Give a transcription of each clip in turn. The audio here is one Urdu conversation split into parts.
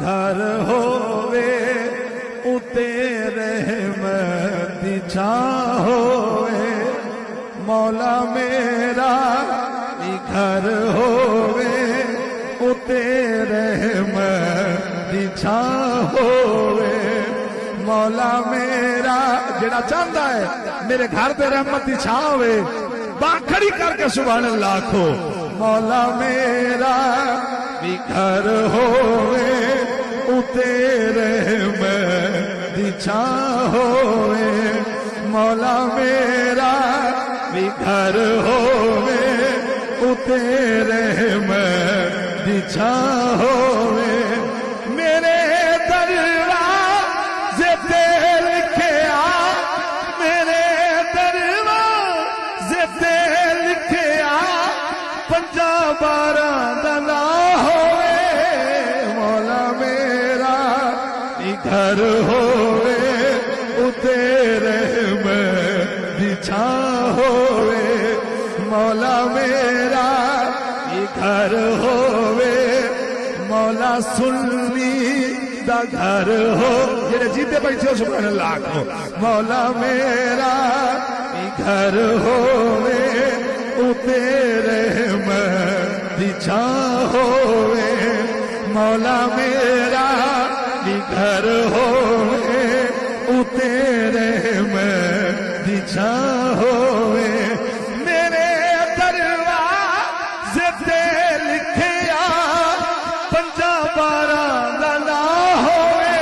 گھر ہووے اتے رحمت دی چھاں ہووے مولا میرا گھر ہووے اتے رحمت دی چھاں ہووے مولا میرا جڑا چاہتا ہے میرے گھر پہ رحمت دی چھاں ہووے باں کھڑی کر کے سبحان اللہ کھو مولا میرا بھی گھر ہووے اتے رحمت دی چھاں ہووے مولا میرا بھی گھر ہووے اتے رحمت دی چھاں ہووے میرے دروازے تے لکھیا میرے دروازے تے لکھیا 50-12 دا نا ہووے مولا میرا گھر ہووے اتے رحمت دی چھاں ہووے مولا میرا گھر ہووے مولا سنی دا گھر ہو جڑے جیتے بیٹھے ہو سبحان اللہ کو مولا میرا گھر ہووے اتے رحمت دی چھاں ہووے مولا میرا گھر ہووے اتے رحمت دی چھاں ہووے میرے دروازے تے لکھیا 50-12 دا نا ہووے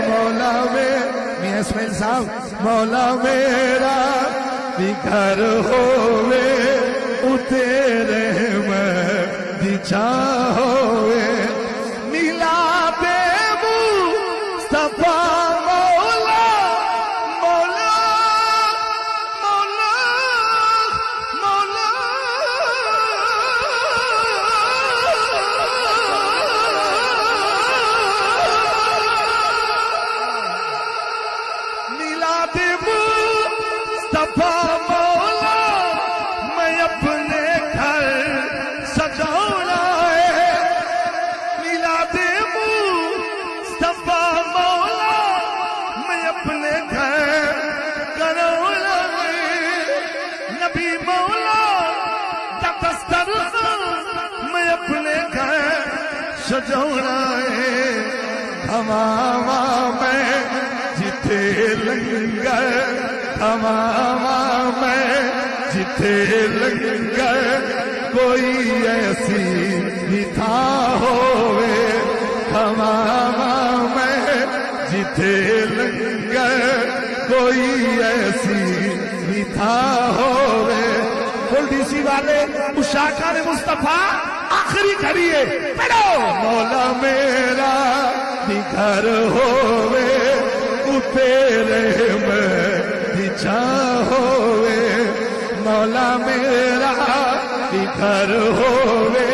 مولا میاں اسماعیل صاحب مولا میرا بھی گھر ہووے اتے رحمت دی چھاں ہووے میلاد مصطفیٰ مولا مولا مولا مولا میلاد مصطفیٰ مولا میں اپنے گھر سجانا ہے میلاد مصطفیٰ مولا میں اپنے گھر کرونا ہے نبی مولا کا دستر میں اپنے گھر سجانا ہے ہماما میں جتھے لنگر ہماما میں جتھے لنگر کوئی ایسی بھی تھا ہووے ہماما میں جتھے لنگر کوئی ایسی بھی تھا ہووے فل ڈی سی والے مشاکر مصطفیٰ آخری گھڑی ہے پڑھو مولا میرا بھی گھر ہووے اتے رحمت دی چھاں ہووے مولا میرا بھی گھر ہووے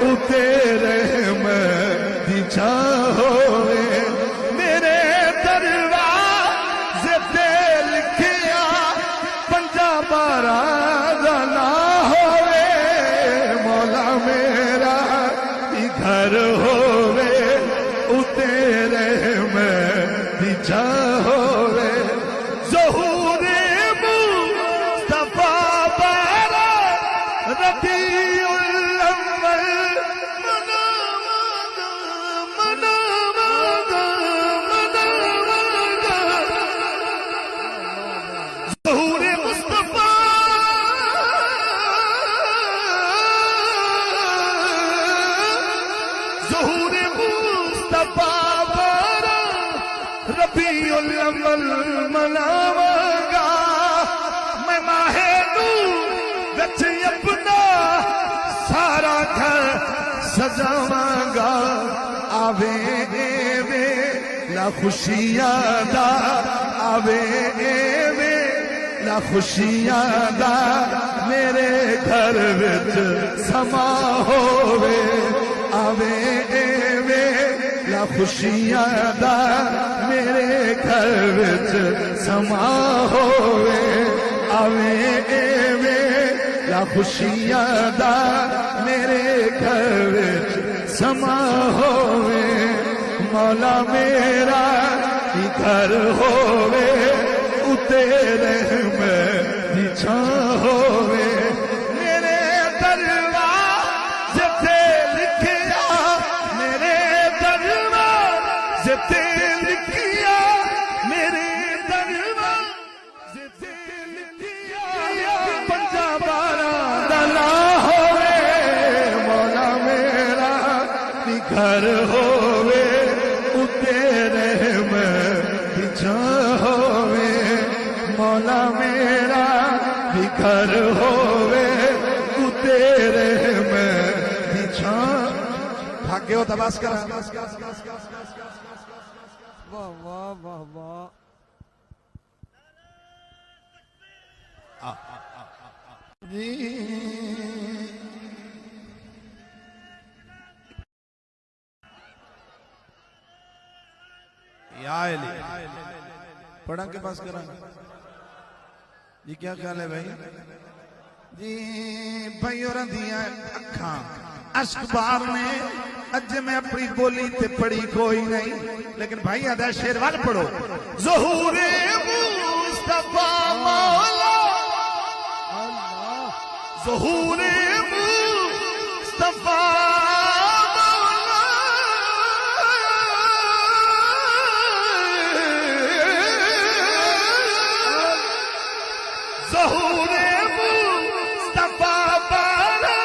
اتے رحمت دی چھاں ہووے میرے دروازے تے لکھیا 50-12 دا نا ہووے مولا میرا بھی گھر ہووے اتے رحمت دی چھاں ہووے ظہور مصطفیٰ بارہ ربیع الاول ظہور مصطفیٰ ظہور مصطفیٰ بارہ ربیع الاول مناواں گا میں ماہ نور وچ اپنا سارا گھر سجاواں گا آوے ایوے لا خوشیاں دا آوے ایوے لا خوشیاں دا میرے گھر وچ سما ہووے آوے ایوے لا خوشیاں دا میرے گھر وچ سما ہووے آوے ایوے لا خوشیاں دا میرے گھر وچ سما ہووے مولا میرا ہی گھر ہووے اتے رحمت دی چھاں ہووے میرے دروازے تے لکھیا میرے دروازے تے لکھیا میرے دروازے تے لکھیا پنجا بارہ دلا ہووے مولا میرا ہی گھر ہووے اتے رحمت دی چھاں ہووے مولا میرا بھی گھر ہووے اتے رحمت دی چھاں بھاگے ہو تباس کرا واہ واہ واہ واہ یا علی پڑھا کے پاس کرا جی کیا خیال ہے بھائی جی بھائی اور اندیاں اکھاں عشق بار نے اج میں اپنی بولی تے پڑھی کوئی نہیں لیکن بھائی آدھا شیر وال پڑھو ظہور مصطفیٰ مولا ظہور مصطفیٰ ظہور مصطفیٰ بارہ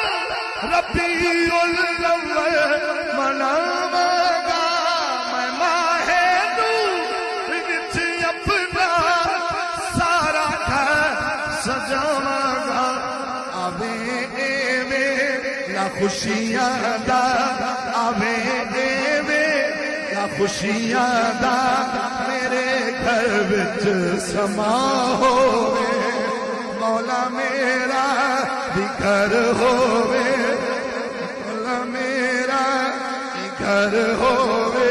ربیع الاول مناواں گا میں ماہ نور وچ اپنا سارا گھر سجاواں گا آوے ایوے لا خوشیاں دا آوے ایوے لا خوشیاں دا میرے گھر وچ سما ہووے مولا میرا بھی گھر ہووے مولا میرا بھی گھر ہووے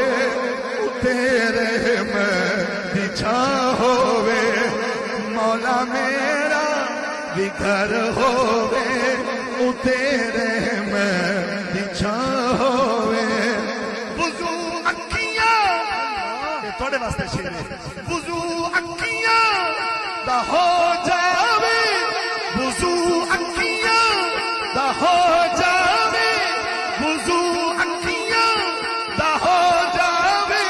اتے رحمت دی چھاں ہووے مولا میرا بھی گھر ہووے اتے رحمت دی چھاں ہووے وضو اکھیاں یہ تھوڑے واسطے شیر ہے وضو اکھیاں دا ہو جاوے وضو اکھیاں دا ہو جاوے وضو اکھیاں دا ہو جاوے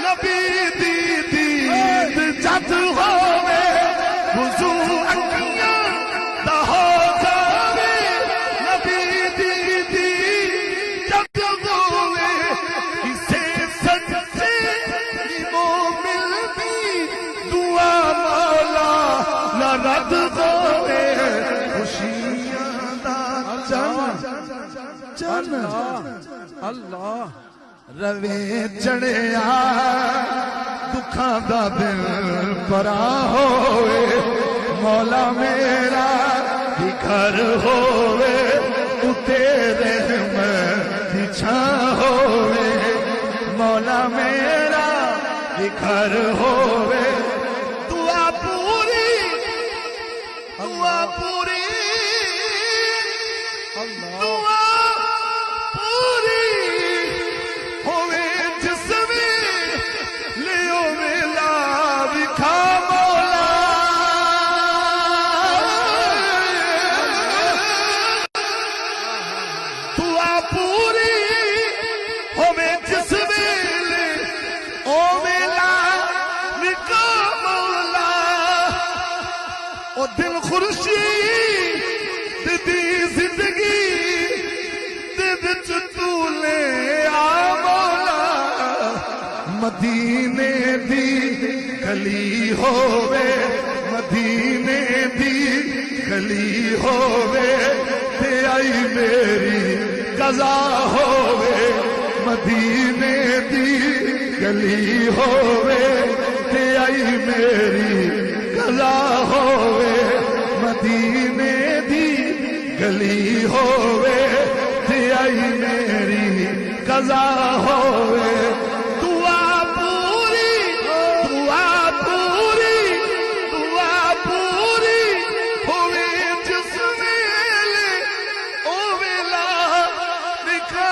نبی دی دید جد ہووے وضو اکھیاں دا ہو جاوے نبی دی دید جد ہووے کسے سجدے مومن دی دعا مولا نہ رد ہووے خوشیاں دا چن اللہ روے چڑھیا دکھاں دا دل پرا ہووے مولا میرا بھی گھر ہووے اتے رحمت دی چھاں ہووے مولا میرا بھی گھر ہووے دعا پوری دعا پوری دعا پوری ہووے جس میں لیو میلا وکھا مولا دعا پوری ہووے جس میں او میلا وکھا مولا او دل خورشید دی زندگی دے وچ تو لے آ مولا مدینے دی گلی ہووے مدینے دی گلی ہووے تے آئی میری قضا ہووے مدینے دی گلی ہووے تے آئی میری قضا ہووے مدینے دی گلی ہووے تے آئی میری قضا ہووے دعا پوری دعا پوری دعا پوری ہووے جس ویلے او ویلا لکھا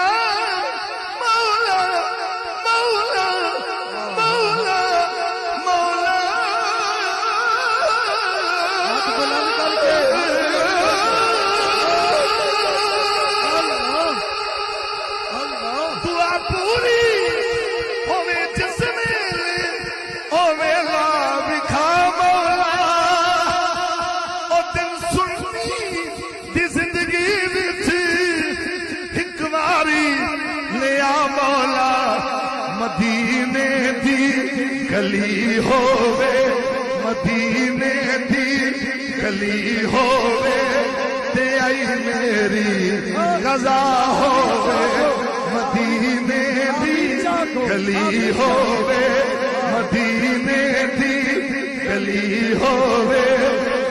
مولا مولا پوری ہوے جس ویلے او ویلا وکھا مولا او دن سنی دی زندگی وچ ایک واری لیا مولا مدینے دی گلی ہووے مدینے دی گلی ہووے تے آئی میری غزا ہووے مدینے دی گلی ہووے مدینے دی گلی ہووے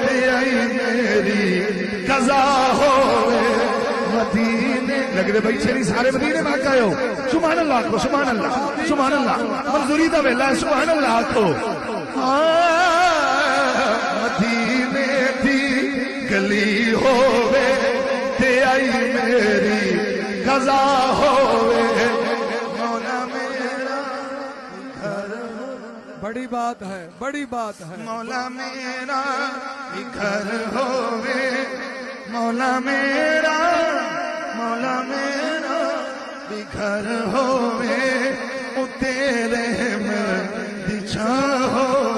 تے آئی میری غزا ہووے مدینے لگ رہے بھائی چھری سارے مدینے میں آئے ہو سبحان اللہ کو سبحان اللہ سبحان اللہ منظوری دا ویلا ہے سبحان اللہ کو مدینے دی گلی ہووے تے آئی میری قضا ہووے مولا میرا گھر بڑی بات ہے بڑی بات ہے مولا میرا گھر ہووے مولا میرا گھر ہووے او تیرے میں دی چھاں ہو